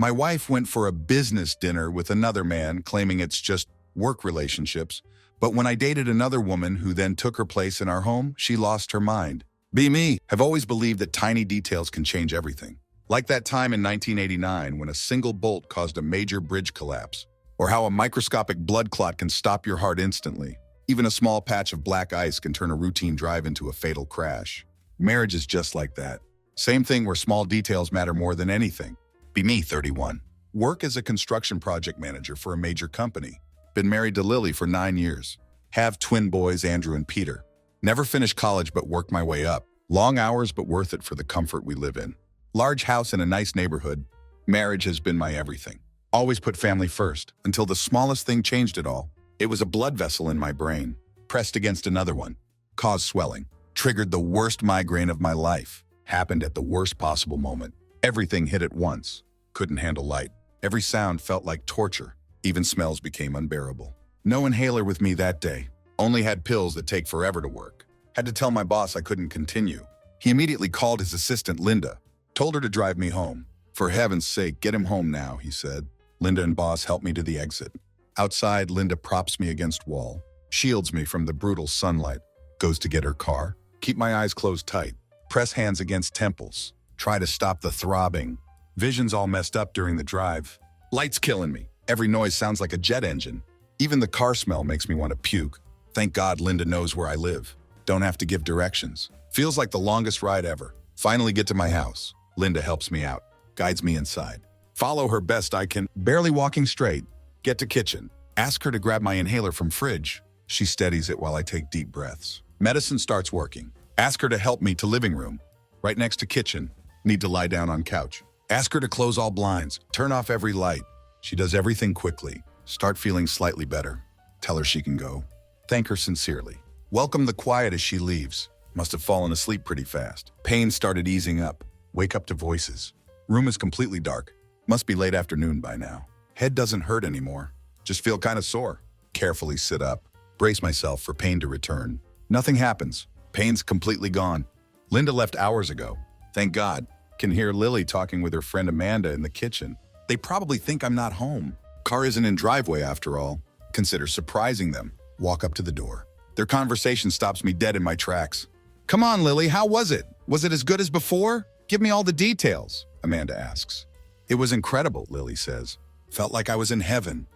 My wife went for a business dinner with another man, claiming it's just work relationships. But when I dated another woman who then took her place in our home, she lost her mind. Be me. I've always believed that tiny details can change everything. Like that time in 1989 when a single bolt caused a major bridge collapse. Or how a microscopic blood clot can stop your heart instantly. Even a small patch of black ice can turn a routine drive into a fatal crash. Marriage is just like that. Same thing where small details matter more than anything. Be me, 31. Work as a construction project manager for a major company. Been married to Lily for 9 years. Have twin boys, Andrew and Peter. Never finished college but worked my way up. Long hours but worth it for the comfort we live in. Large house in a nice neighborhood. Marriage has been my everything. Always put family first, until the smallest thing changed it all. It was a blood vessel in my brain, pressed against another one. Caused swelling. Triggered the worst migraine of my life. Happened at the worst possible moment. Everything hit at once. Couldn't handle light. Every sound felt like torture. Even smells became unbearable. No inhaler with me that day. Only had pills that take forever to work. Had to tell my boss I couldn't continue. He immediately called his assistant, Linda. Told her to drive me home. For heaven's sake, get him home now, he said. Linda and boss helped me to the exit. Outside, Linda props me against wall. Shields me from the brutal sunlight. Goes to get her car. Keep my eyes closed tight. Press hands against temples. Try to stop the throbbing. Vision's all messed up during the drive. Light's killing me. Every noise sounds like a jet engine. Even the car smell makes me want to puke. Thank God Linda knows where I live. Don't have to give directions. Feels like the longest ride ever. Finally get to my house. Linda helps me out. Guides me inside. Follow her best I can. Barely walking straight. Get to kitchen. Ask her to grab my inhaler from fridge. She steadies it while I take deep breaths. Medicine starts working. Ask her to help me to living room. Right next to kitchen. Need to lie down on couch. Ask her to close all blinds. Turn off every light. She does everything quickly. Start feeling slightly better. Tell her she can go. Thank her sincerely. Welcome the quiet as she leaves. Must have fallen asleep pretty fast. Pain started easing up. Wake up to voices. Room is completely dark. Must be late afternoon by now. Head doesn't hurt anymore. Just feel kind of sore. Carefully sit up. Brace myself for pain to return. Nothing happens. Pain's completely gone. Linda left hours ago. Thank God. Can hear Lily talking with her friend Amanda in the kitchen. They probably think I'm not home. Car isn't in driveway after all. Consider surprising them. Walk up to the door. Their conversation stops me dead in my tracks. Come on, Lily, how was it? Was it as good as before? Give me all the details, Amanda asks. It was incredible, Lily says. Felt like I was in heaven.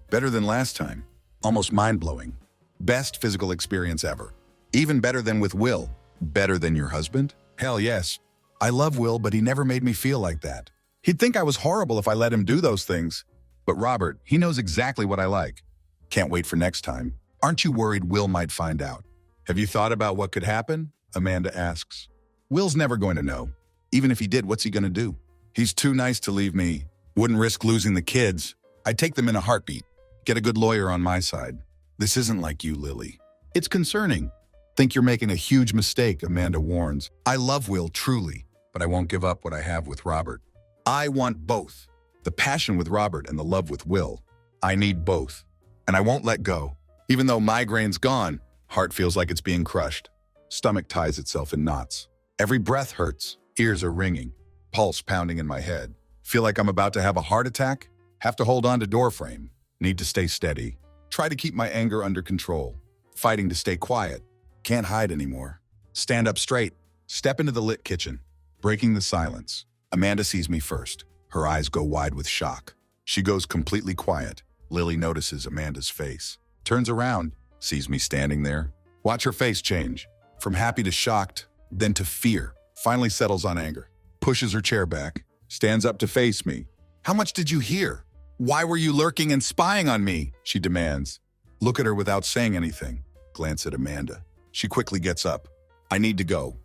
Better than last time. Almost mind-blowing. Best physical experience ever. Even better than with Will. Better than your husband? Hell yes. I love Will, but he never made me feel like that. He'd think I was horrible if I let him do those things. But Robert, he knows exactly what I like. Can't wait for next time. Aren't you worried Will might find out? Have you thought about what could happen? Amanda asks. Will's never going to know. Even if he did, what's he going to do? He's too nice to leave me. Wouldn't risk losing the kids. I'd take them in a heartbeat. Get a good lawyer on my side. This isn't like you, Lily. It's concerning. Think you're making a huge mistake, Amanda warns. I love Will, truly, but I won't give up what I have with Robert. I want both. The passion with Robert and the love with Will. I need both. And I won't let go. Even though migraine's gone, heart feels like it's being crushed. Stomach ties itself in knots. Every breath hurts. Ears are ringing. Pulse pounding in my head. Feel like I'm about to have a heart attack? Have to hold on to doorframe. Need to stay steady. Try to keep my anger under control. Fighting to stay quiet. Can't hide anymore. Stand up straight. Step into the lit kitchen. Breaking the silence. Amanda sees me first. Her eyes go wide with shock. She goes completely quiet. Lily notices Amanda's face. Turns around. Sees me standing there. Watch her face change. From happy to shocked, then to fear. Finally settles on anger. Pushes her chair back. Stands up to face me. How much did you hear? Why were you lurking and spying on me? She demands. Look at her without saying anything. Glance at Amanda. She quickly gets up. I need to go.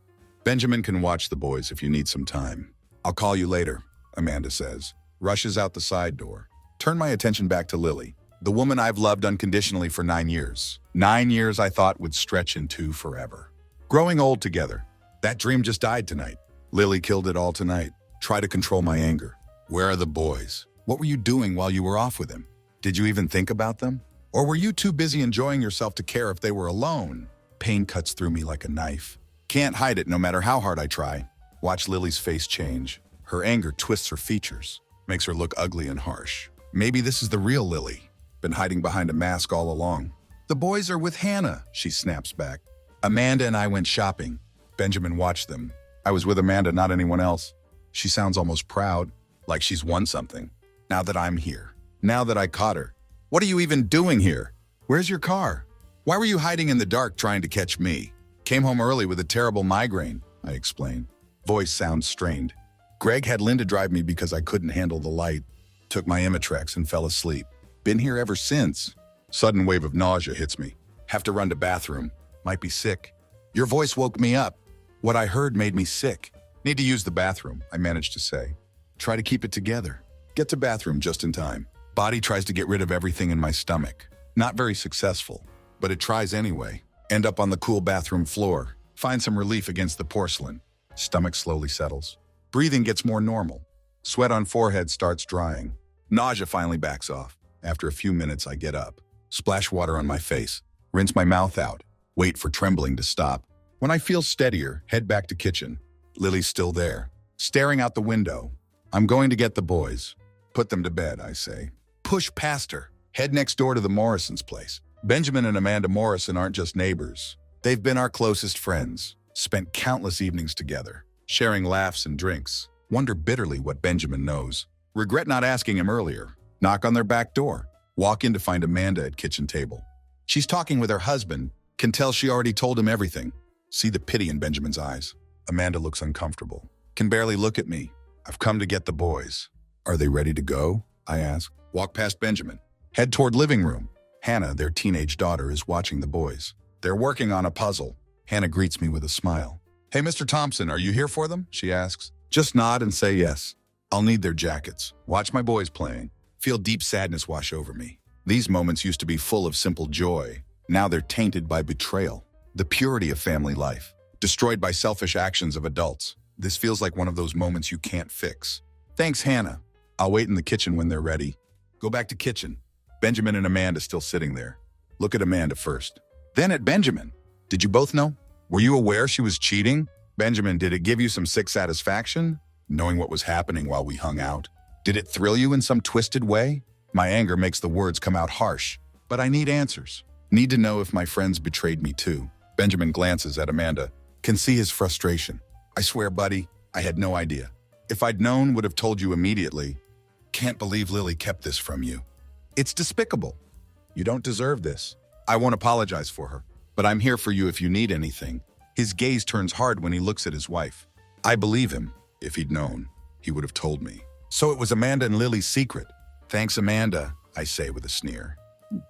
Benjamin can watch the boys if you need some time. I'll call you later, Amanda says. Rushes out the side door. Turn my attention back to Lily, the woman I've loved unconditionally for 9 years. 9 years I thought would stretch into forever. Growing old together. That dream just died tonight. Lily killed it all tonight. Try to control my anger. Where are the boys? What were you doing while you were off with him? Did you even think about them? Or were you too busy enjoying yourself to care if they were alone? Pain cuts through me like a knife. Can't hide it no matter how hard I try. Watch Lily's face change. Her anger twists her features. Makes her look ugly and harsh. Maybe this is the real Lily. Been hiding behind a mask all along. The boys are with Hannah, she snaps back. Amanda and I went shopping. Benjamin watched them. I was with Amanda, not anyone else. She sounds almost proud, like she's won something. Now that I'm here. Now that I caught her. What are you even doing here? Where's your car? Why were you hiding in the dark trying to catch me? Came home early with a terrible migraine, I explain. Voice sounds strained. Greg had Linda drive me because I couldn't handle the light. Took my Imitrex and fell asleep. Been here ever since. Sudden wave of nausea hits me. Have to run to bathroom. Might be sick. Your voice woke me up. What I heard made me sick. Need to use the bathroom, I managed to say. Try to keep it together. Get to bathroom just in time. Body tries to get rid of everything in my stomach. Not very successful, but it tries anyway. End up on the cool bathroom floor. Find some relief against the porcelain. Stomach slowly settles. Breathing gets more normal. Sweat on forehead starts drying. Nausea finally backs off. After a few minutes, I get up. Splash water on my face. Rinse my mouth out. Wait for trembling to stop. When I feel steadier, head back to kitchen. Lily's still there, staring out the window. I'm going to get the boys. Put them to bed, I say. Push past her. Head next door to the Morrisons' place. Benjamin and Amanda Morrison aren't just neighbors. They've been our closest friends. Spent countless evenings together, sharing laughs and drinks. Wonder bitterly what Benjamin knows. Regret not asking him earlier. Knock on their back door. Walk in to find Amanda at kitchen table. She's talking with her husband. Can tell she already told him everything. See the pity in Benjamin's eyes. Amanda looks uncomfortable. Can barely look at me. I've come to get the boys. Are they ready to go? I ask. Walk past Benjamin. Head toward living room. Hannah, their teenage daughter, is watching the boys. They're working on a puzzle. Hannah greets me with a smile. Hey, Mr. Thompson, are you here for them? She asks. Just nod and say yes. I'll need their jackets. Watch my boys playing. Feel deep sadness wash over me. These moments used to be full of simple joy. Now they're tainted by betrayal. The purity of family life. Destroyed by selfish actions of adults. This feels like one of those moments you can't fix. Thanks, Hannah. I'll wait in the kitchen when they're ready. Go back to kitchen. Benjamin and Amanda still sitting there. Look at Amanda first. Then at Benjamin. Did you both know? Were you aware she was cheating? Benjamin, did it give you some sick satisfaction? Knowing what was happening while we hung out? Did it thrill you in some twisted way? My anger makes the words come out harsh. But I need answers. Need to know if my friends betrayed me too. Benjamin glances at Amanda. Can see his frustration. I swear, buddy, I had no idea. If I'd known, would have told you immediately. Can't believe Lily kept this from you. It's despicable. You don't deserve this. I won't apologize for her, but I'm here for you if you need anything. His gaze turns hard when he looks at his wife. I believe him. If he'd known, he would have told me. So it was Amanda and Lily's secret. Thanks, Amanda, I say with a sneer.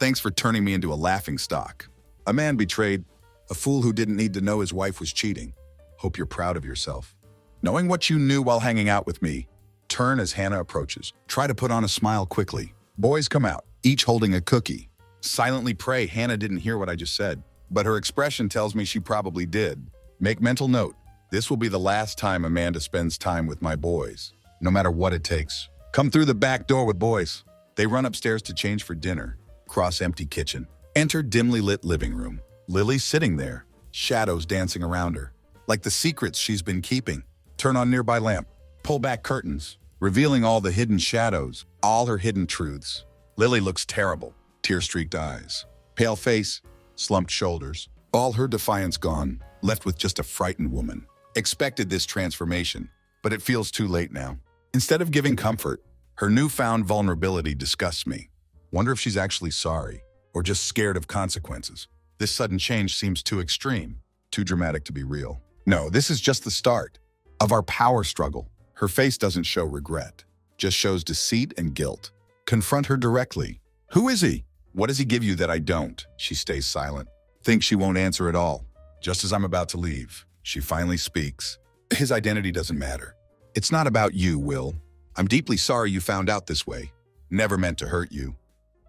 Thanks for turning me into a laughingstock. A man betrayed, a fool who didn't need to know his wife was cheating. Hope you're proud of yourself. Knowing what you knew while hanging out with me, turn as Hannah approaches. Try to put on a smile quickly. Boys come out, each holding a cookie. Silently pray Hannah didn't hear what I just said, but her expression tells me she probably did. Make mental note. This will be the last time Amanda spends time with my boys, no matter what it takes. Come through the back door with boys. They run upstairs to change for dinner. Cross empty kitchen. Enter dimly lit living room. Lily's sitting there, shadows dancing around her, like the secrets she's been keeping. Turn on nearby lamp. Pull back curtains, revealing all the hidden shadows, all her hidden truths. Lily looks terrible. Tear-streaked eyes, pale face, slumped shoulders. All her defiance gone, left with just a frightened woman. Expected this transformation, but it feels too late now. Instead of giving comfort, her newfound vulnerability disgusts me. Wonder if she's actually sorry, or just scared of consequences. This sudden change seems too extreme, too dramatic to be real. No, this is just the start of our power struggle. Her face doesn't show regret, just shows deceit and guilt. Confront her directly. Who is he? What does he give you that I don't? She stays silent. Thinks she won't answer at all. Just as I'm about to leave, she finally speaks. His identity doesn't matter. It's not about you, Will. I'm deeply sorry you found out this way. Never meant to hurt you.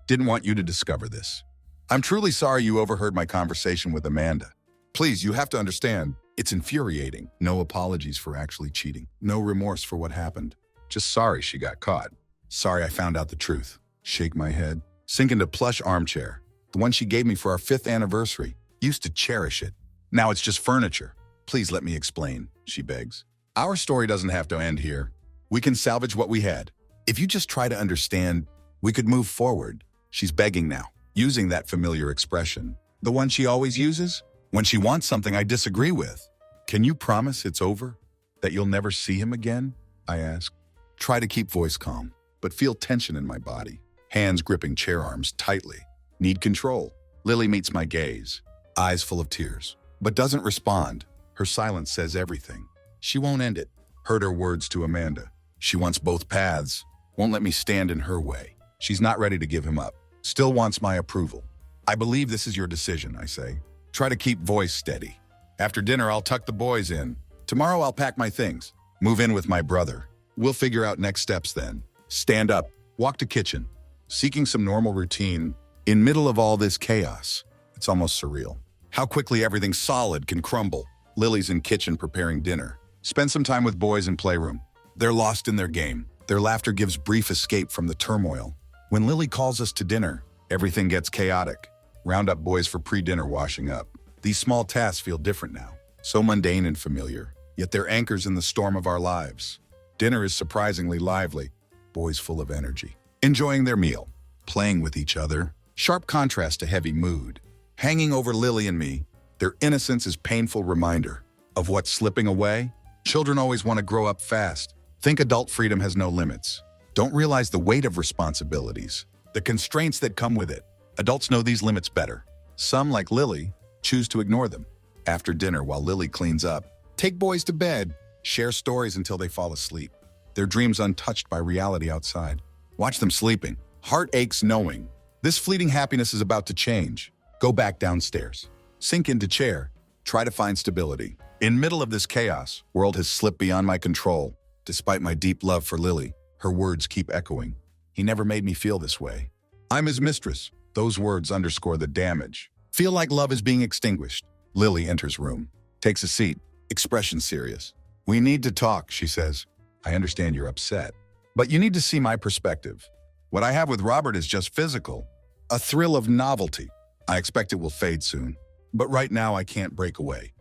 Didn't want you to discover this. I'm truly sorry you overheard my conversation with Amanda. Please, you have to understand, it's infuriating. No apologies for actually cheating. No remorse for what happened. Just sorry she got caught. Sorry I found out the truth. Shake my head. Sink into plush armchair. The one she gave me for our 5th anniversary. Used to cherish it. Now it's just furniture. Please let me explain, she begs. Our story doesn't have to end here. We can salvage what we had. If you just try to understand, we could move forward. She's begging now, using that familiar expression. The one she always uses? When she wants something I disagree with. Can you promise it's over? That you'll never see him again? I ask. Try to keep voice calm, but feel tension in my body. Hands gripping chair arms tightly. Need control. Lily meets my gaze, eyes full of tears, but doesn't respond. Her silence says everything. She won't end it. Heard her words to Amanda. She wants both paths. Won't let me stand in her way. She's not ready to give him up. Still wants my approval. I believe this is your decision, I say. Try to keep voice steady. After dinner, I'll tuck the boys in. Tomorrow, I'll pack my things. Move in with my brother. We'll figure out next steps then. Stand up. Walk to kitchen. Seeking some normal routine. In middle of all this chaos. It's almost surreal. How quickly everything solid can crumble. Lily's in kitchen preparing dinner. Spend some time with boys in playroom. They're lost in their game. Their laughter gives brief escape from the turmoil. When Lily calls us to dinner, everything gets chaotic. Round up boys for pre-dinner washing up. These small tasks feel different now. So mundane and familiar, yet they're anchors in the storm of our lives. Dinner is surprisingly lively. Boys full of energy. Enjoying their meal. Playing with each other. Sharp contrast to heavy mood. Hanging over Lily and me, their innocence is painful reminder of what's slipping away. Children always want to grow up fast. Think adult freedom has no limits. Don't realize the weight of responsibilities, the constraints that come with it. Adults know these limits better. Some, like Lily, choose to ignore them. After dinner, while Lily cleans up, take boys to bed, share stories until they fall asleep. Their dreams untouched by reality outside. Watch them sleeping. Heart aches knowing this fleeting happiness is about to change. Go back downstairs. Sink into chair. Try to find stability. In middle of this chaos, world has slipped beyond my control. Despite my deep love for Lily, her words keep echoing. He never made me feel this way. I'm his mistress. Those words underscore the damage. Feel like love is being extinguished. Lily enters room. Takes a seat. Expression serious. We need to talk, she says. I understand you're upset. But you need to see my perspective. What I have with Robert is just physical. A thrill of novelty. I expect it will fade soon. But right now I can't break away.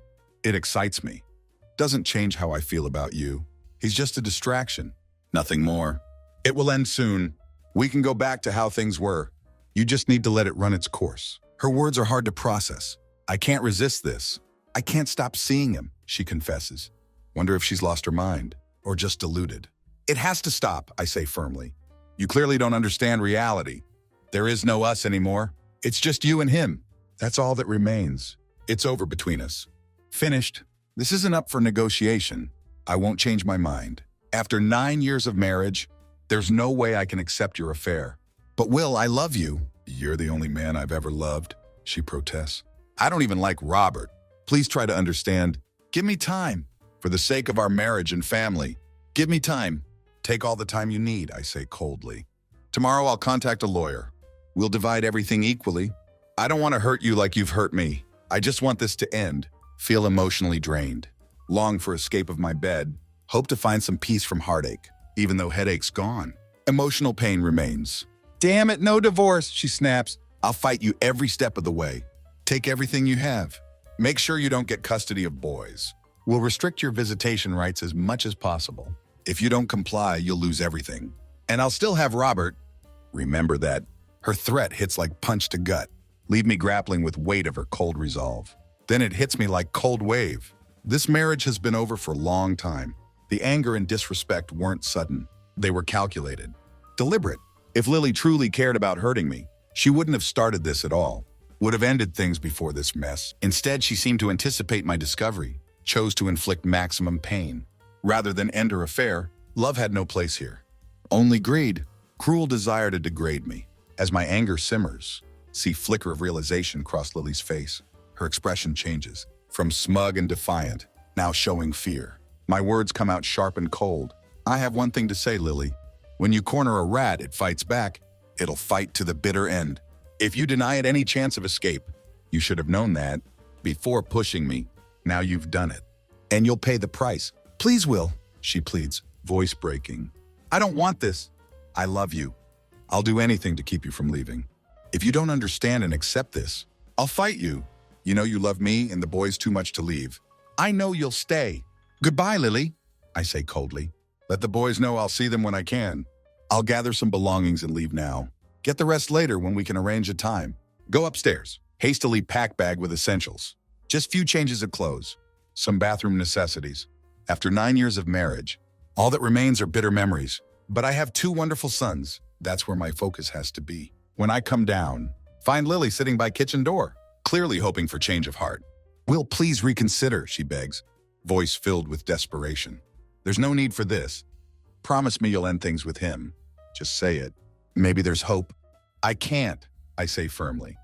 It excites me. Doesn't change how I feel about you. He's just a distraction. Nothing more. It will end soon. We can go back to how things were. You just need to let it run its course. Her words are hard to process. I can't resist this. I can't stop seeing him, she confesses. Wonder if she's lost her mind, or just deluded. It has to stop, I say firmly. You clearly don't understand reality. There is no us anymore. It's just you and him. That's all that remains. It's over between us. Finished. This isn't up for negotiation. I won't change my mind. After 9 years of marriage, there's no way I can accept your affair. But Will, I love you. You're the only man I've ever loved, she protests. I don't even like Robert. Please try to understand. Give me time. For the sake of our marriage and family. Give me time. Take all the time you need, I say coldly. Tomorrow I'll contact a lawyer. We'll divide everything equally. I don't want to hurt you like you've hurt me. I just want this to end. Feel emotionally drained. Long for escape of my bed. Hope to find some peace from heartache, even though headache's gone. Emotional pain remains. Damn it, no divorce, she snaps. I'll fight you every step of the way. Take everything you have. Make sure you don't get custody of boys. We'll restrict your visitation rights as much as possible. If you don't comply, you'll lose everything. And I'll still have Robert. Remember that. Her threat hits like punch to gut. Leave me grappling with weight of her cold resolve. Then it hits me like cold wave. This marriage has been over for a long time. The anger and disrespect weren't sudden. They were calculated. Deliberate. If Lily truly cared about hurting me, she wouldn't have started this at all. Would have ended things before this mess. Instead, she seemed to anticipate my discovery. Chose to inflict maximum pain. Rather than end her affair, love had no place here. Only greed. Cruel desire to degrade me. As my anger simmers, see flicker of realization cross Lily's face. Her expression changes. From smug and defiant, now showing fear. My words come out sharp and cold. I have one thing to say, Lily. When you corner a rat, it fights back. It'll fight to the bitter end. If you deny it any chance of escape, you should have known that before pushing me. Now you've done it. And you'll pay the price. Please, Will, she pleads, voice breaking. I don't want this. I love you. I'll do anything to keep you from leaving. If you don't understand and accept this, I'll fight you. You know you love me and the boys too much to leave. I know you'll stay. Goodbye, Lily, I say coldly. Let the boys know I'll see them when I can. I'll gather some belongings and leave now. Get the rest later when we can arrange a time. Go upstairs. Hastily pack bag with essentials. Just few changes of clothes. Some bathroom necessities. After 9 years of marriage, all that remains are bitter memories. But I have 2 wonderful sons. That's where my focus has to be. When I come down, find Lily sitting by kitchen door, clearly hoping for change of heart. Will please reconsider, she begs, voice filled with desperation. There's no need for this. Promise me you'll end things with him. Just say it. Maybe there's hope. I can't, I say firmly,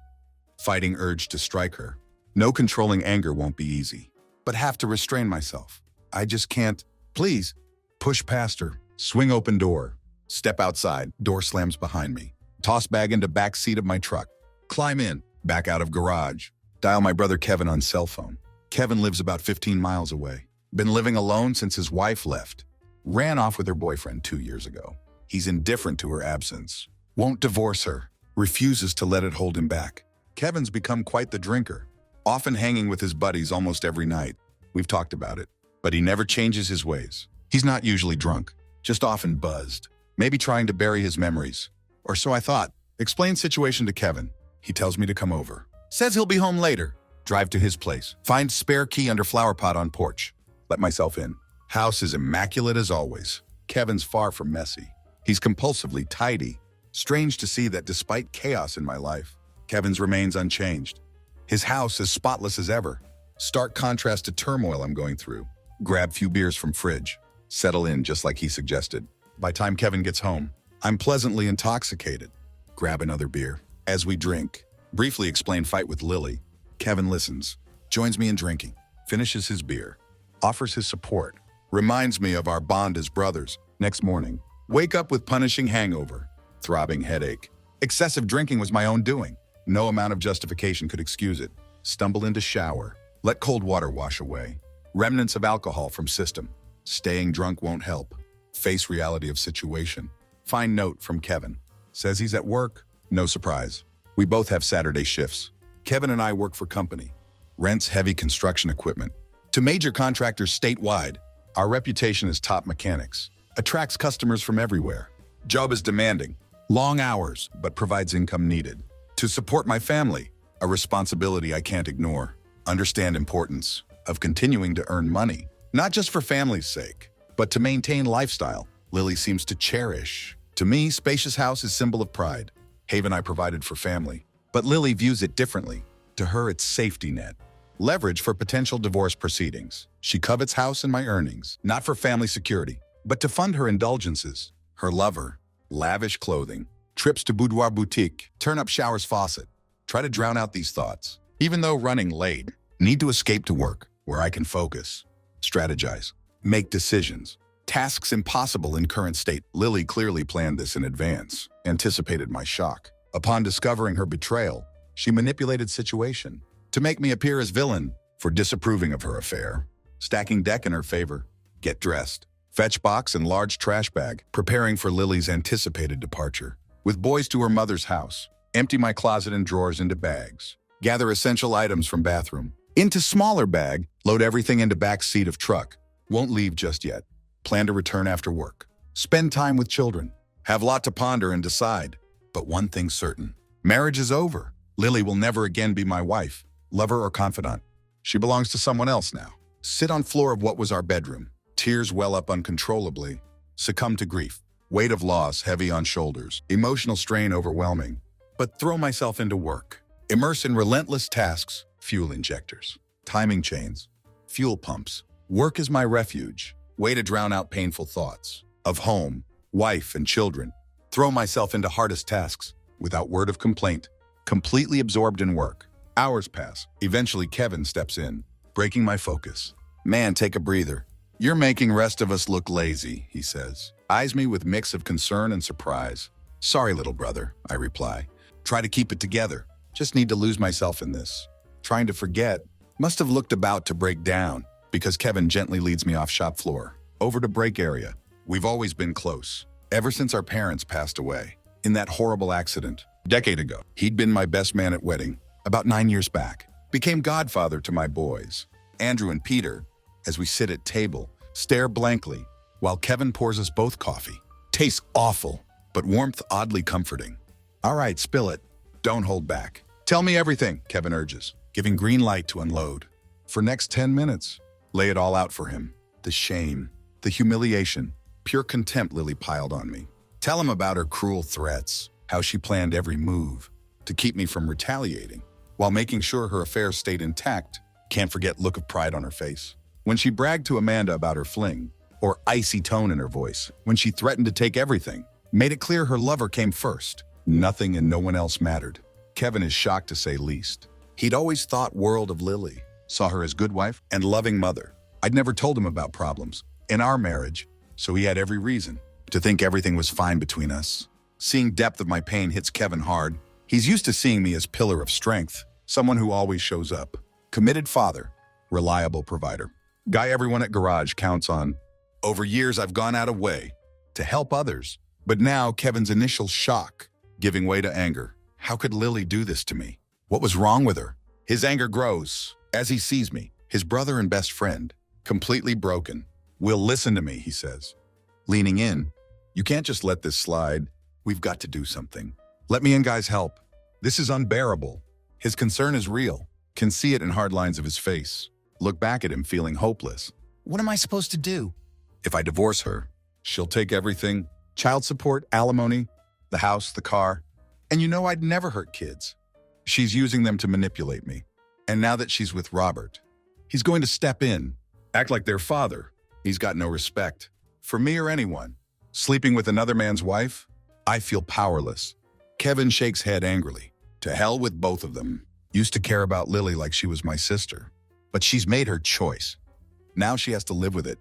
fighting urge to strike her. No controlling anger won't be easy, but have to restrain myself. I just can't. Please. Push past her. Swing open door. Step outside. Door slams behind me. Toss bag into back seat of my truck. Climb in. Back out of garage. Dial my brother Kevin on cell phone. Kevin lives about 15 miles away. Been living alone since his wife left. Ran off with her boyfriend 2 years ago. He's indifferent to her absence. Won't divorce her. Refuses to let it hold him back. Kevin's become quite the drinker. Often hanging with his buddies almost every night. We've talked about it. But he never changes his ways. He's not usually drunk. Just often buzzed. Maybe trying to bury his memories. Or so I thought. Explain situation to Kevin. He tells me to come over. Says he'll be home later. Drive to his place. Find spare key under flower pot on porch. Let myself in. House is immaculate as always. Kevin's far from messy. He's compulsively tidy. Strange to see that despite chaos in my life, Kevin's remains unchanged. His house is spotless as ever. Stark contrast to turmoil I'm going through. Grab few beers from fridge. Settle in just like he suggested. By time Kevin gets home, I'm pleasantly intoxicated. Grab another beer. As we drink, briefly explain fight with Lily. Kevin listens, joins me in drinking, finishes his beer, offers his support, reminds me of our bond as brothers. Next morning, wake up with punishing hangover, throbbing headache. Excessive drinking was my own doing. No amount of justification could excuse it. Stumble into shower. Let cold water wash away. Remnants of alcohol from system. Staying drunk won't help. Face reality of situation. Find note from Kevin. Says he's at work. No surprise. We both have Saturday shifts. Kevin and I work for company. Rents heavy construction equipment. To major contractors statewide, our reputation as top mechanics. Attracts customers from everywhere. Job is demanding. Long hours, but provides income needed. To support my family, a responsibility I can't ignore. Understand importance of continuing to earn money, not just for family's sake, but to maintain lifestyle Lily seems to cherish. To me, spacious house is symbol of pride. Haven I provided for family, but Lily views it differently. To her, it's safety net. Leverage for potential divorce proceedings. She covets house and my earnings, not for family security, but to fund her indulgences. Her lover, lavish clothing, trips to boudoir boutique, turn up showers faucet. Try to drown out these thoughts. Even though running late, need to escape to work, where I can focus, strategize, make decisions. Tasks impossible in current state. Lily clearly planned this in advance, anticipated my shock. Upon discovering her betrayal, she manipulated situation to make me appear as villain for disapproving of her affair. Stacking deck in her favor. Get dressed. Fetch box and large trash bag, preparing for Lily's anticipated departure. With boys to her mother's house. Empty my closet and drawers into bags. Gather essential items from bathroom. Into smaller bag, load everything into back seat of truck. Won't leave just yet. Plan to return after work. Spend time with children. Have lot to ponder and decide. But one thing's certain. Marriage is over. Lily will never again be my wife, lover, or confidant. She belongs to someone else now. Sit on floor of what was our bedroom. Tears well up uncontrollably. Succumb to grief. Weight of loss heavy on shoulders. Emotional strain overwhelming. But throw myself into work. Immerse in relentless tasks. Fuel injectors. Timing chains. Fuel pumps. Work is my refuge. Way to drown out painful thoughts. Of home, wife, and children. Throw myself into hardest tasks. Without word of complaint. Completely absorbed in work. Hours pass. Eventually Kevin steps in. Breaking my focus. Man, take a breather. You're making rest of us look lazy, he says. Eyes me with mix of concern and surprise. Sorry, little brother, I reply. Try to keep it together. Just need to lose myself in this. Trying to forget. Must have looked about to break down because Kevin gently leads me off shop floor. Over to break area. We've always been close. Ever since our parents passed away. In that horrible accident. Decade ago. He'd been my best man at wedding. About 9 years back. Became godfather to my boys. Andrew and Peter. As we sit at table, stare blankly while Kevin pours us both coffee. Tastes awful. but warmth oddly comforting. All right, spill it. Don't hold back. Tell me everything, Kevin urges, giving green light to unload. For next 10 minutes, lay it all out for him. The shame, the humiliation, pure contempt Lily piled on me. Tell him about her cruel threats, how she planned every move to keep me from retaliating, while making sure her affairs stayed intact. Can't forget look of pride on her face. When she bragged to Amanda about her fling, or icy tone in her voice, when she threatened to take everything, made it clear her lover came first. Nothing and no one else mattered. Kevin is shocked to say least. He'd always thought world of Lily, saw her as good wife and loving mother. I'd never told him about problems in our marriage, so he had every reason to think everything was fine between us. Seeing depth of my pain hits Kevin hard. He's used to seeing me as pillar of strength, someone who always shows up. Committed father, reliable provider. Guy everyone at Garage counts on. Over years, I've gone out of way to help others. But now, Kevin's initial shock, giving way to anger. How could Lily do this to me? What was wrong with her? His anger grows as he sees me, his brother and best friend, completely broken. Will, listen to me, he says, leaning in. You can't just let this slide. We've got to do something. Let me in, guys, help. This is unbearable. His concern is real. Can see it in hard lines of his face. Look back at him feeling hopeless. What am I supposed to do? If I divorce her, she'll take everything. Child support, alimony, the house, the car. And you know I'd never hurt kids. She's using them to manipulate me. And now that she's with Robert, he's going to step in, act like their father. He's got no respect for me or anyone. Sleeping with another man's wife, I feel powerless. Kevin shakes head angrily. To hell with both of them. Used to care about Lily like she was my sister. But she's made her choice. Now she has to live with it.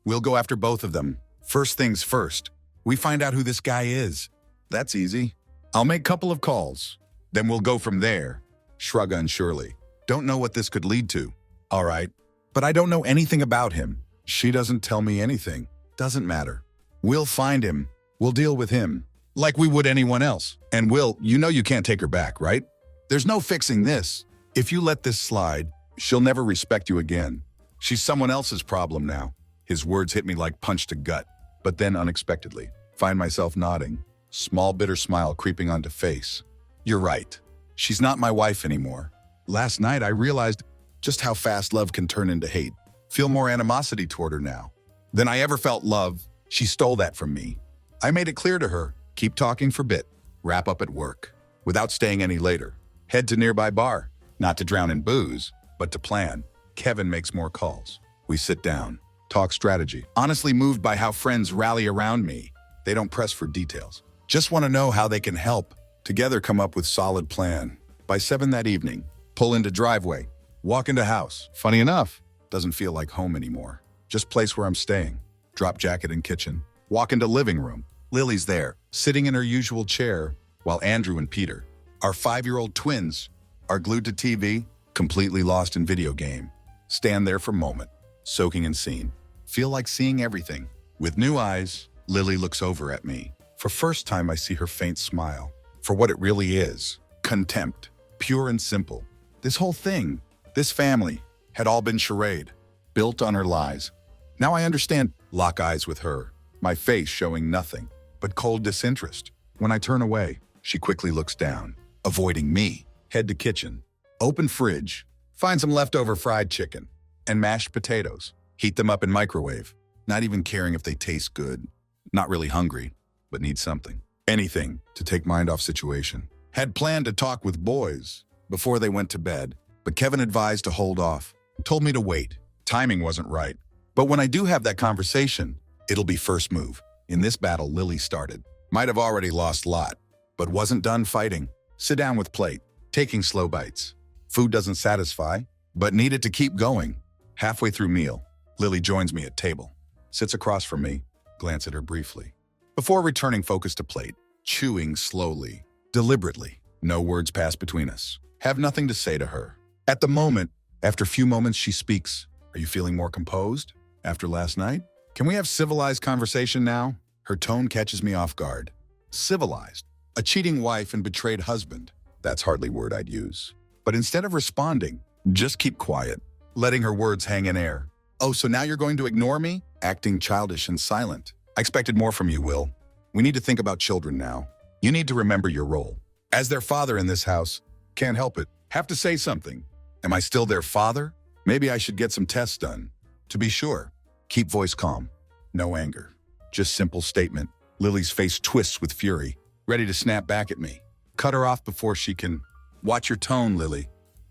We'll go after both of them. First things first. We find out who this guy is. That's easy. I'll make a couple of calls. Then we'll go from there. Shrug unsurely. Don't know what this could lead to. All right. But I don't know anything about him. She doesn't tell me anything. Doesn't matter. We'll find him. We'll deal with him. Like we would anyone else. And Will, you know you can't take her back, right? There's no fixing this. If you let this slide, she'll never respect you again. She's someone else's problem now. His words hit me like punch to gut. But then unexpectedly, find myself nodding. Small bitter smile creeping onto face. You're right. She's not my wife anymore. Last night I realized just how fast love can turn into hate. Feel more animosity toward her now than I ever felt love. She stole that from me. I made it clear to her, keep talking for bit, wrap up at work, without staying any later. Head to nearby bar, not to drown in booze, but to plan. Kevin makes more calls. We sit down, talk strategy. Honestly moved by how friends rally around me. They don't press for details. Just want to know how they can help. Together come up with solid plan. By 7 that evening, pull into driveway, walk into house. Funny enough, doesn't feel like home anymore. Just place where I'm staying. Drop jacket in kitchen. Walk into living room. Lily's there, sitting in her usual chair, while Andrew and Peter, our 5-year-old twins, are glued to TV, completely lost in video game. Stand there for a moment, soaking in scene. Feel like seeing everything. With new eyes, Lily looks over at me. For first time, I see her faint smile. For what it really is. Contempt. Pure and simple. This whole thing, this family, had all been charade. Built on her lies. Now I understand. Lock eyes with her. My face showing nothing but cold disinterest. When I turn away, she quickly looks down, avoiding me. Head to kitchen. Open fridge. Find some leftover fried chicken and mashed potatoes. Heat them up in microwave. Not even caring if they taste good. Not really hungry, but need something. Anything to take mind off situation. Had planned to talk with boys before they went to bed, but Kevin advised to hold off. Told me to wait. Timing wasn't right. But when I do have that conversation, it'll be first move. In this battle, Lily started. Might have already lost a lot, but wasn't done fighting. Sit down with plate, taking slow bites. Food doesn't satisfy, but needed to keep going. Halfway through meal, Lily joins me at table. Sits across from me, glance at her briefly. Before returning focus to plate, chewing slowly, deliberately. No words pass between us. Have nothing to say to her. At the moment, after a few moments, she speaks. Are you feeling more composed after last night? Can we have civilized conversation now? Her tone catches me off guard. Civilized. A cheating wife and betrayed husband. That's hardly a word I'd use. But instead of responding, just keep quiet, letting her words hang in air. Oh, so now you're going to ignore me? Acting childish and silent. I expected more from you, Will. We need to think about children now. You need to remember your role. As their father in this house, can't help it. Have to say something. Am I still their father? Maybe I should get some tests done. To be sure. Keep voice calm. No anger. Just simple statement. Lily's face twists with fury, ready to snap back at me. Cut her off before she can. Watch your tone, Lily.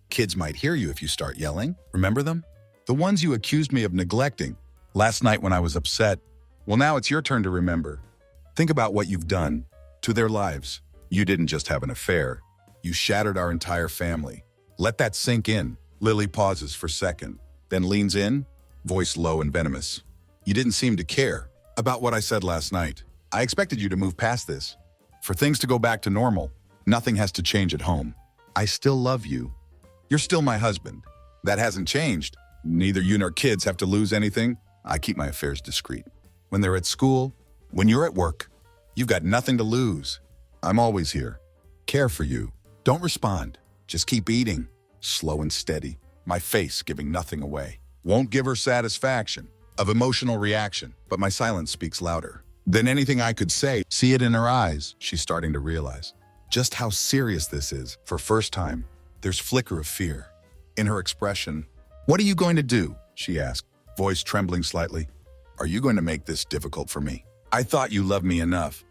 Kids might hear you if you start yelling. Remember them? The ones you accused me of neglecting last night when I was upset. Well, now it's your turn to remember. Think about what you've done to their lives. You didn't just have an affair. You shattered our entire family. Let that sink in. Lily pauses for a second, then leans in, voice low and venomous. You didn't seem to care about what I said last night. I expected you to move past this. For things to go back to normal, nothing has to change at home. I still love you. You're still my husband. That hasn't changed. Neither you nor kids have to lose anything. I keep my affairs discreet. When they're at school, when you're at work, you've got nothing to lose. I'm always here. Care for you. Don't respond. Just keep eating. Slow and steady. My face giving nothing away. Won't give her satisfaction of emotional reaction, but my silence speaks louder than anything I could say. See it in her eyes. She's starting to realize just how serious this is. For first time, there's flicker of fear in her expression. What are you going to do? She asked, voice trembling slightly. Are you going to make this difficult for me? I thought you loved me enough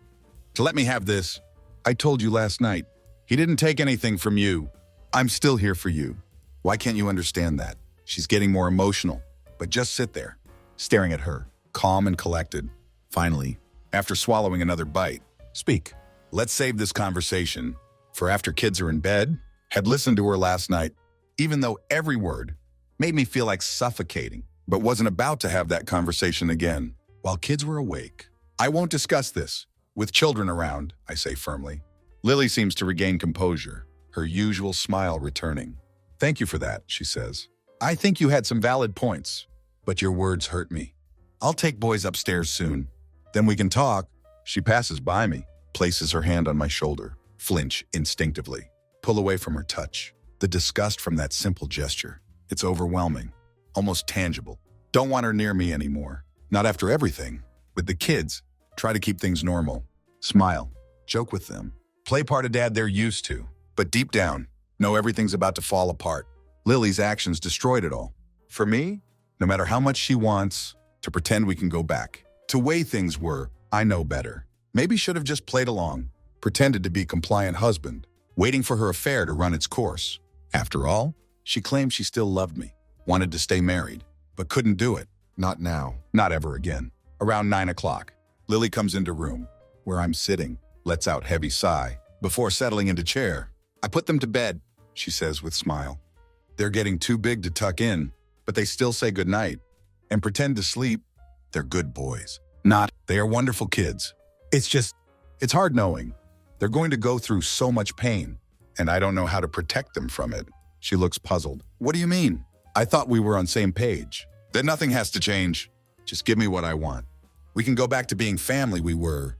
to let me have this. I told you last night. He didn't take anything from you. I'm still here for you. Why can't you understand that? She's getting more emotional, but just sit there, staring at her, calm and collected. Finally, after swallowing another bite, speak. Let's save this conversation for after kids are in bed. Had listened to her last night, even though every word made me feel like suffocating, but wasn't about to have that conversation again while kids were awake. I won't discuss this with children around, I say firmly. Lily seems to regain composure, her usual smile returning. Thank you for that, she says. I think you had some valid points, but your words hurt me. I'll take boys upstairs soon. Then we can talk. She passes by me, places her hand on my shoulder, flinch instinctively, pull away from her touch. The disgust from that simple gesture. It's overwhelming, almost tangible. Don't want her near me anymore. Not after everything. With the kids, try to keep things normal. Smile, joke with them. Play part of dad they're used to. But deep down, know everything's about to fall apart. Lily's actions destroyed it all. For me, no matter how much she wants to pretend we can go back to way things were, I know better. Maybe should have just played along, pretended to be compliant husband, waiting for her affair to run its course. After all, she claimed she still loved me, wanted to stay married, but couldn't do it. Not now, not ever again. Around 9 o'clock, Lily comes into room, where I'm sitting, lets out heavy sigh, before settling into chair. I put them to bed, she says with smile. They're getting too big to tuck in, but they still say goodnight and pretend to sleep. They're good boys. Not, they are wonderful kids. It's hard knowing. They're going to go through so much pain, and I don't know how to protect them from it. She looks puzzled. What do you mean? I thought we were on same page. That nothing has to change. Just give me what I want. We can go back to being family we were.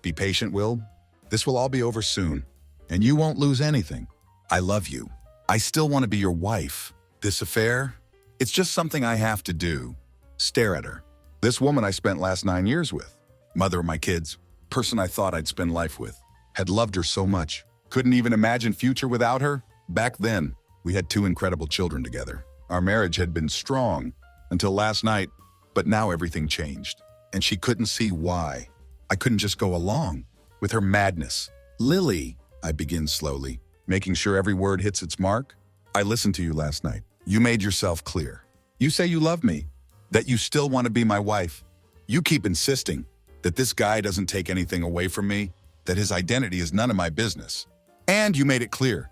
Be patient, Will. This will all be over soon, and you won't lose anything. I love you. I still want to be your wife. This affair, it's just something I have to do. Stare at her. This woman I spent last 9 years with. Mother of my kids. Person I thought I'd spend life with. Had loved her so much. Couldn't even imagine future without her. Back then, we had 2 incredible children together. Our marriage had been strong until last night, but now everything changed. And she couldn't see why. I couldn't just go along with her madness. Lily, I begin slowly, making sure every word hits its mark. I listened to you last night. You made yourself clear. You say you love me, that you still want to be my wife. You keep insisting that this guy doesn't take anything away from me, that his identity is none of my business. And you made it clear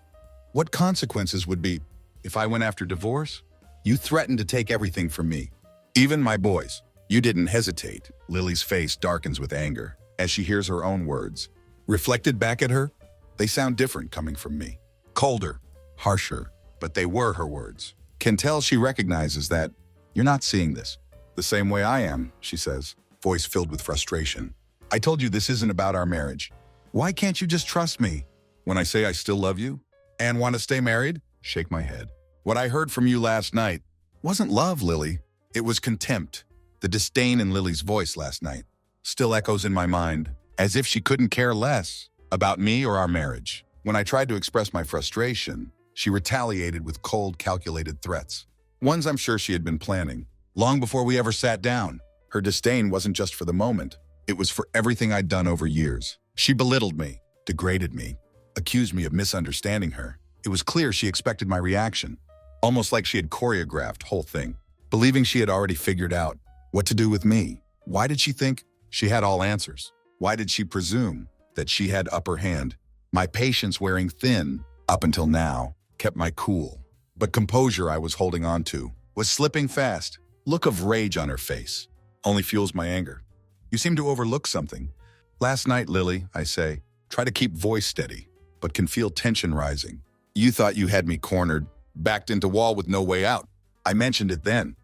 what consequences would be if I went after divorce. You threatened to take everything from me, even my boys. You didn't hesitate. Lily's face darkens with anger as she hears her own words. Reflected back at her, they sound different coming from me. Colder, harsher, but they were her words. Can tell she recognizes that you're not seeing this the same way I am, she says, voice filled with frustration. I told you this isn't about our marriage. Why can't you just trust me when I say I still love you and want to stay married? Shake my head. What I heard from you last night wasn't love, Lily. It was contempt. The disdain in Lily's voice last night still echoes in my mind. as if she couldn't care less about me or our marriage. When I tried to express my frustration, she retaliated with cold, calculated threats. Ones I'm sure she had been planning, long before we ever sat down. Her disdain wasn't just for the moment. It was for everything I'd done over years. She belittled me, degraded me, accused me of misunderstanding her. It was clear she expected my reaction, almost like she had choreographed the whole thing, believing she had already figured out what to do with me. Why did she think she had all answers? Why did she presume that she had upper hand? My patience, wearing thin up until now, kept my cool. But composure I was holding on to was slipping fast. Look of rage on her face only fuels my anger. You seem to overlook something. Last night, Lily, I say, try to keep voice steady, but can feel tension rising. You thought you had me cornered, backed into wall with no way out. I mentioned it then,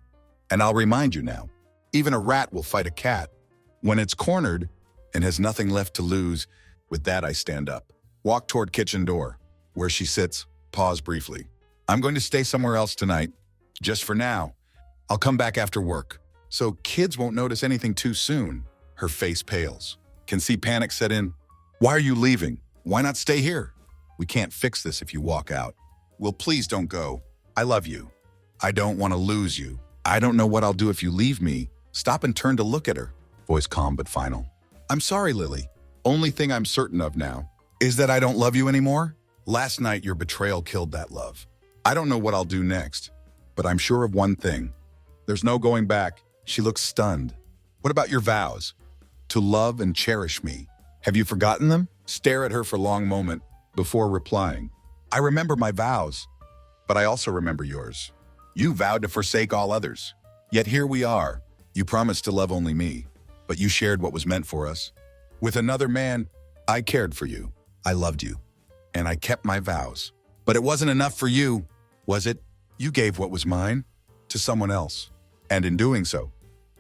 and I'll remind you now. Even a rat will fight a cat when it's cornered and has nothing left to lose. With that, I stand up, walk toward kitchen door, where she sits, pause briefly. I'm going to stay somewhere else tonight, just for now. I'll come back after work, so kids won't notice anything too soon. Her face pales. Can see panic set in. Why are you leaving? Why not stay here? We can't fix this if you walk out. Well, please don't go. I love you. I don't want to lose you. I don't know what I'll do if you leave me. Stop and turn to look at her. Voice calm but final. I'm sorry, Lily. Only thing I'm certain of now is that I don't love you anymore. Last night, your betrayal killed that love. I don't know what I'll do next, but I'm sure of one thing. There's no going back. She looks stunned. What about your vows? To love and cherish me. Have you forgotten them? Stare at her for a long moment before replying. I remember my vows, but I also remember yours. You vowed to forsake all others. Yet here we are. You promised to love only me, but you shared what was meant for us. With another man, I cared for you. I loved you, and I kept my vows. But it wasn't enough for you, was it? You gave what was mine to someone else. And in doing so,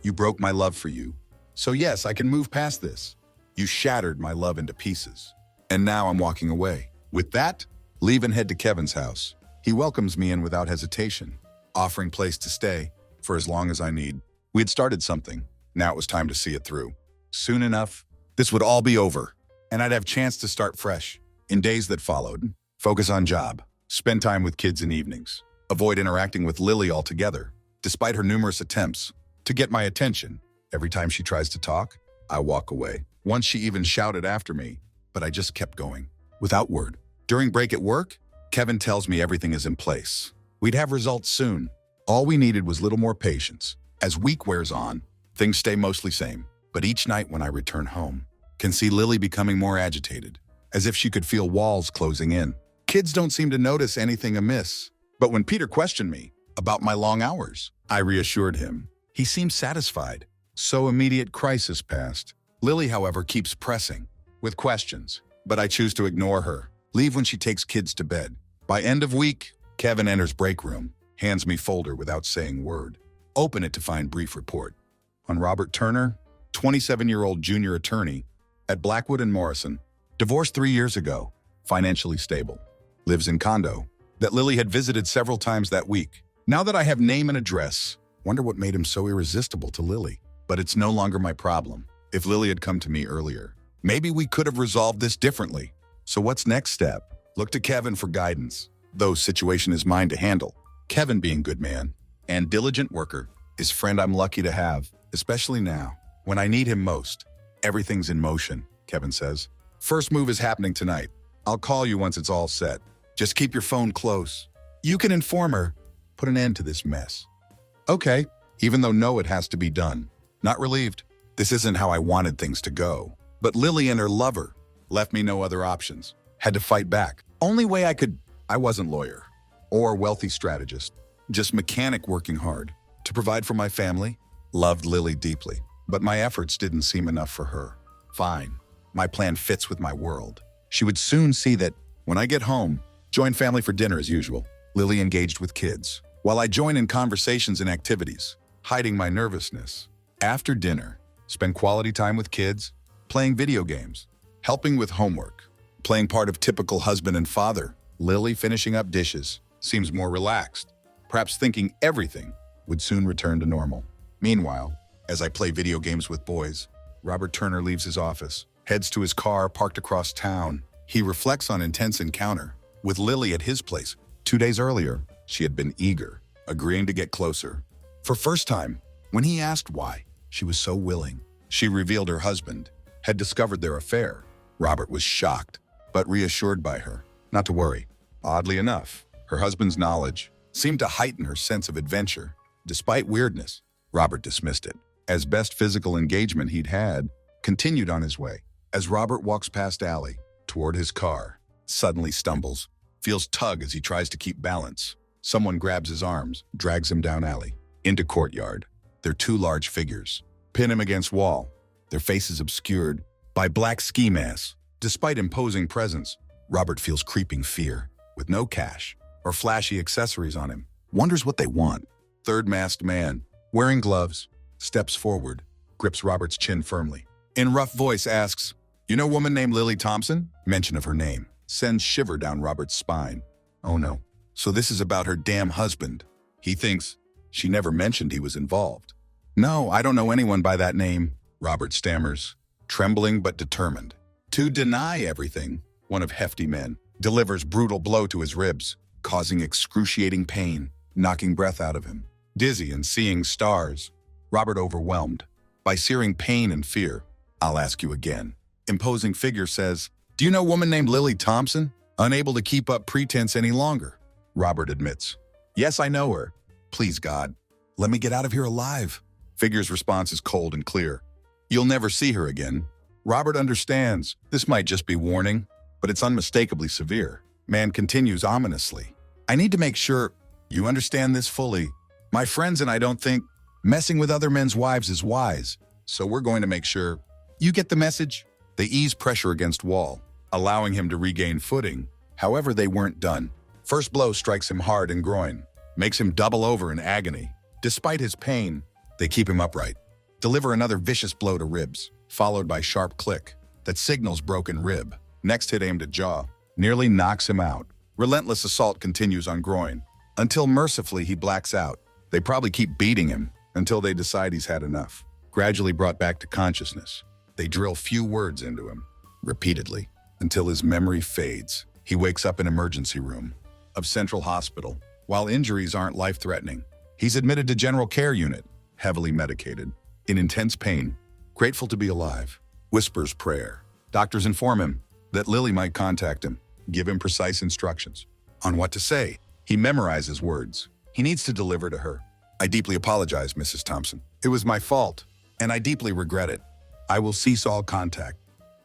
you broke my love for you. So yes, I can move past this. You shattered my love into pieces. And now I'm walking away. With that, leave and head to Kevin's house. He welcomes me in without hesitation, offering place to stay for as long as I need. We had started something. Now it was time to see it through. Soon enough, this would all be over, and I'd have a chance to start fresh. In days that followed, focus on job, spend time with kids in evenings, avoid interacting with Lily altogether. Despite her numerous attempts to get my attention, every time she tries to talk, I walk away. Once she even shouted after me, but I just kept going, without word. During break at work, Kevin tells me everything is in place. We'd have results soon. All we needed was little more patience. As week wears on, things stay mostly same. But each night when I return home, can see Lily becoming more agitated, as if she could feel walls closing in. Kids don't seem to notice anything amiss. But when Peter questioned me about my long hours, I reassured him. He seemed satisfied. So immediate crisis passed. Lily, however, keeps pressing with questions, but I choose to ignore her. Leave when she takes kids to bed. By end of week, Kevin enters break room, hands me folder without saying word. Open it to find brief report on Robert Turner, 27-year-old junior attorney at Blackwood and Morrison, divorced 3 years ago, financially stable, lives in condo that Lily had visited several times that week. Now that I have name and address, wonder what made him so irresistible to Lily. But it's no longer my problem. If Lily had come to me earlier, maybe we could have resolved this differently. So what's next step? Look to Kevin for guidance. Though situation is mine to handle. Kevin, being good man and diligent worker, is friend I'm lucky to have, especially now, when I need him most. Everything's in motion, Kevin says. First move is happening tonight. I'll call you once it's all set. Just keep your phone close. You can inform her. Put an end to this mess. Okay, even though no, it has to be done. Not relieved. This isn't how I wanted things to go. But Lily and her lover left me no other options. Had to fight back. Only way I could. I wasn't lawyer or wealthy strategist. Just mechanic working hard to provide for my family. Loved Lily deeply, but my efforts didn't seem enough for her. Fine. My plan fits with my world. She would soon see that when I get home, join family for dinner as usual. Lily engaged with kids, while I join in conversations and activities, hiding my nervousness. After dinner, spend quality time with kids, playing video games, helping with homework, playing part of typical husband and father. Lily finishing up dishes, seems more relaxed, perhaps thinking everything would soon return to normal. Meanwhile, as I play video games with boys, Robert Turner leaves his office, heads to his car parked across town. He reflects on intense encounter with Lily at his place. 2 days earlier, she had been eager, agreeing to get closer. For first time, when he asked why, she was so willing. She revealed her husband had discovered their affair. Robert was shocked, but reassured by her. Not to worry. Oddly enough, her husband's knowledge seemed to heighten her sense of adventure. Despite weirdness, Robert dismissed it. As best physical engagement he'd had, continued on his way. As Robert walks past Allie toward his car, suddenly stumbles, feels tug as he tries to keep balance. Someone grabs his arms, drags him down alley, into courtyard. They're two large figures. Pin him against wall, their faces obscured by black ski masks. Despite imposing presence, Robert feels creeping fear. With no cash or flashy accessories on him, wonders what they want. Third masked man, wearing gloves, steps forward, grips Robert's chin firmly. In rough voice asks, "You know a woman named Lily Thompson?" Mention of her name sends shiver down Robert's spine. Oh no, so this is about her damn husband. He thinks she never mentioned he was involved. "No, I don't know anyone by that name," Robert stammers, trembling but determined. To deny everything, one of hefty men delivers brutal blow to his ribs, causing excruciating pain, knocking breath out of him. Dizzy and seeing stars, Robert overwhelmed by searing pain and fear. "I'll ask you again." Imposing figure says, "Do you know a woman named Lily Thompson?" Unable to keep up pretense any longer, Robert admits, "Yes, I know her. Please, God, let me get out of here alive." Figure's response is cold and clear. "You'll never see her again." Robert understands this might just be warning, but it's unmistakably severe. Man continues ominously, "I need to make sure you understand this fully. My friends and I don't think messing with other men's wives is wise, so we're going to make sure you get the message." They ease pressure against wall, allowing him to regain footing. However, they weren't done. First blow strikes him hard in groin, makes him double over in agony. Despite his pain, they keep him upright. Deliver another vicious blow to ribs, followed by sharp click that signals broken rib. Next hit aimed at jaw, nearly knocks him out. Relentless assault continues on groin, until mercifully he blacks out. They probably keep beating him until they decide he's had enough. Gradually brought back to consciousness, they drill few words into him, repeatedly, until his memory fades. He wakes up in emergency room of Central Hospital. While injuries aren't life-threatening, he's admitted to general care unit, heavily medicated, in intense pain, grateful to be alive. Whispers prayer. Doctors inform him that Lily might contact him, give him precise instructions on what to say. He memorizes words he needs to deliver to her. "I deeply apologize, Mrs. Thompson. It was my fault, and I deeply regret it. I will cease all contact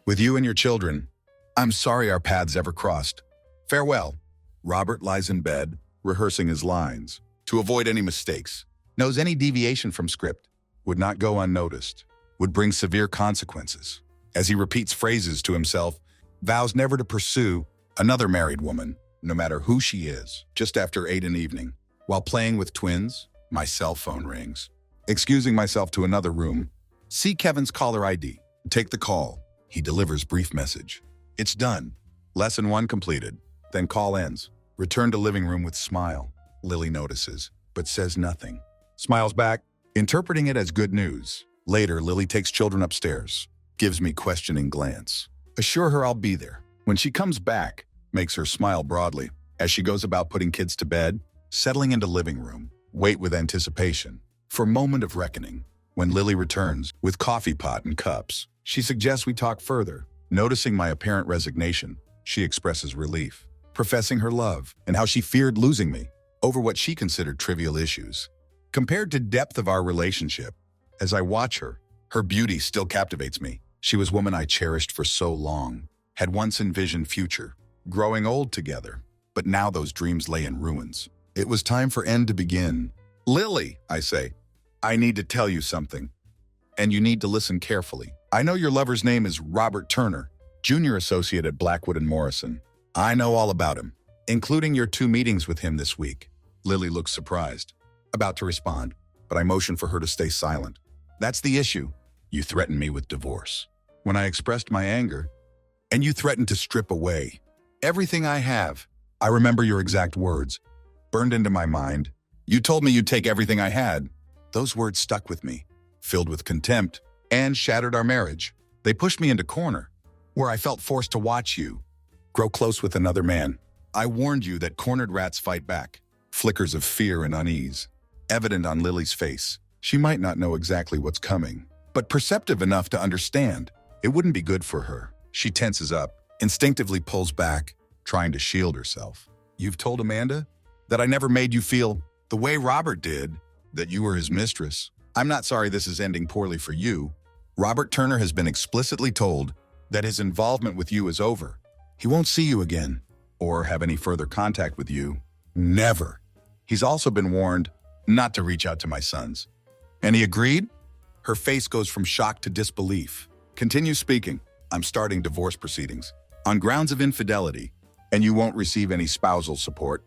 with you and your children. I'm sorry our paths ever crossed. Farewell." Robert lies in bed, rehearsing his lines to avoid any mistakes. Knows any deviation from script would not go unnoticed, would bring severe consequences. As he repeats phrases to himself, vows never to pursue another married woman, no matter who she is. Just after 8 in the evening, while playing with twins, my cell phone rings. Excusing myself to another room, see Kevin's caller ID. Take the call. He delivers brief message. "It's done. Lesson 1 completed." Then call ends. Return to living room with smile. Lily notices, but says nothing. Smiles back, interpreting it as good news. Later, Lily takes children upstairs, gives me questioning glance. Assure her I'll be there. When she comes back, makes her smile broadly. As she goes about putting kids to bed, settling into living room, wait with anticipation for moment of reckoning. When Lily returns with coffee pot and cups, she suggests we talk further. Noticing my apparent resignation, she expresses relief, professing her love and how she feared losing me over what she considered trivial issues. Compared to depth of our relationship, as I watch her, her beauty still captivates me. She was woman I cherished for so long, had once envisioned future, growing old together, but now those dreams lay in ruins. It was time for end to begin. "Lily," I say, "I need to tell you something, and you need to listen carefully. I know your lover's name is Robert Turner, junior associate at Blackwood and Morrison. I know all about him, including your 2 meetings with him this week." Lily looks surprised, about to respond, but I motion for her to stay silent. "That's the issue. You threatened me with divorce when I expressed my anger, and you threatened to strip away everything I have. I remember your exact words, burned into my mind. You told me you'd take everything I had." Those words stuck with me, filled with contempt, and shattered our marriage. They pushed me into corner, where I felt forced to watch you grow close with another man. I warned you that cornered rats fight back. Flickers of fear and unease, evident on Lily's face. She might not know exactly what's coming, but perceptive enough to understand it wouldn't be good for her. She tenses up, instinctively pulls back, trying to shield herself. You've told Amanda that I never made you feel the way Robert did, that you were his mistress. I'm not sorry this is ending poorly for you. Robert Turner has been explicitly told that his involvement with you is over. He won't see you again or have any further contact with you. Never. He's also been warned not to reach out to my sons. And he agreed? Her face goes from shock to disbelief. Continue speaking. I'm starting divorce proceedings on grounds of infidelity, and you won't receive any spousal support.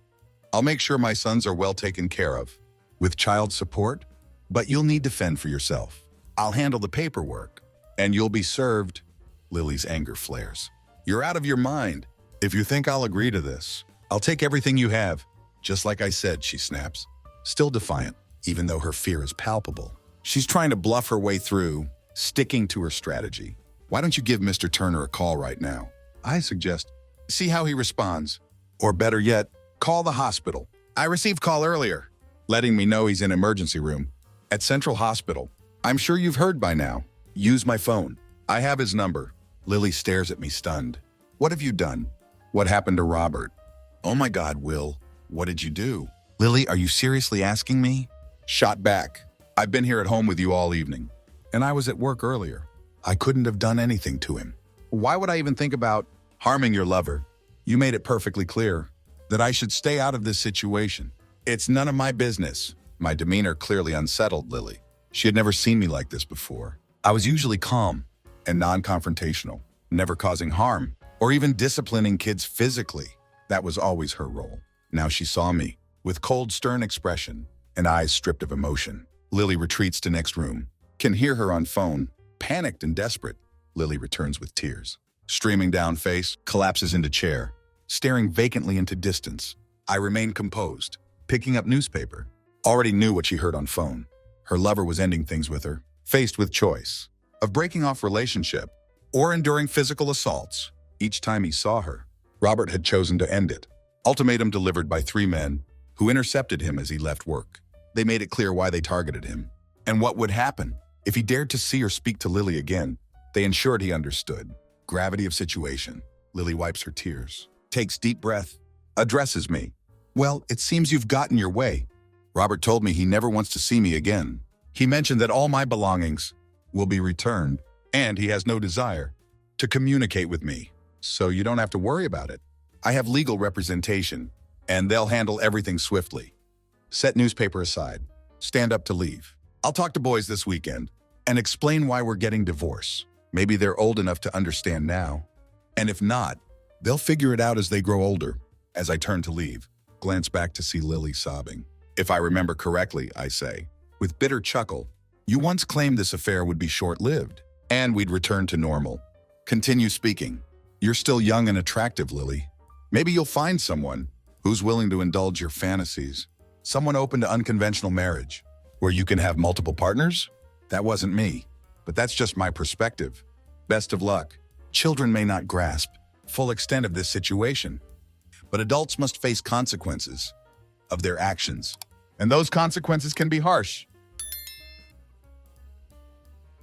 I'll make sure my sons are well taken care of. With child support? But you'll need to fend for yourself. I'll handle the paperwork, and you'll be served. Lily's anger flares. You're out of your mind. If you think I'll agree to this, I'll take everything you have. Just like I said, she snaps, still defiant, even though her fear is palpable. She's trying to bluff her way through, sticking to her strategy. Why don't you give Mr. Turner a call right now? I suggest, see how he responds. Or better yet, call the hospital. I received call earlier, letting me know he's in emergency room at Central Hospital. I'm sure you've heard by now. Use my phone. I have his number. Lily stares at me stunned. What have you done? What happened to Robert? Oh my God, Will. What did you do? Lily, are you seriously asking me? Shot back. I've been here at home with you all evening, and I was at work earlier. I couldn't have done anything to him. Why would I even think about harming your lover? You made it perfectly clear that I should stay out of this situation. It's none of my business. My demeanor clearly unsettled Lily. She had never seen me like this before. I was usually calm and non-confrontational, never causing harm or even disciplining kids physically. That was always her role. Now she saw me with cold, stern expression and eyes stripped of emotion. Lily retreats to next room. Can hear her on phone, panicked and desperate. Lily returns with tears. Streaming down face, collapses into chair, staring vacantly into distance. I remain composed, picking up newspaper. Already knew what she heard on phone. Her lover was ending things with her, faced with choice of breaking off relationship or enduring physical assaults. Each time he saw her, Robert had chosen to end it. Ultimatum delivered by 3 men who intercepted him as he left work. They made it clear why they targeted him and what would happen if he dared to see or speak to Lily again. They ensured he understood. Gravity of situation. Lily wipes her tears, takes deep breath, addresses me. Well, it seems you've gotten your way. Robert told me he never wants to see me again. He mentioned that all my belongings will be returned, and he has no desire to communicate with me. So you don't have to worry about it. I have legal representation, and they'll handle everything swiftly. Set newspaper aside. Stand up to leave. I'll talk to boys this weekend and explain why we're getting divorced. Maybe they're old enough to understand now. And if not, they'll figure it out as they grow older. As I turn to leave, glance back to see Lily sobbing. If I remember correctly, I say, with bitter chuckle, you once claimed this affair would be short-lived, and we'd return to normal. Continue speaking. You're still young and attractive, Lily. Maybe you'll find someone who's willing to indulge your fantasies. Someone open to unconventional marriage, where you can have multiple partners? That wasn't me, but that's just my perspective. Best of luck. Children may not grasp full extent of this situation, but adults must face consequences of their actions. And those consequences can be harsh.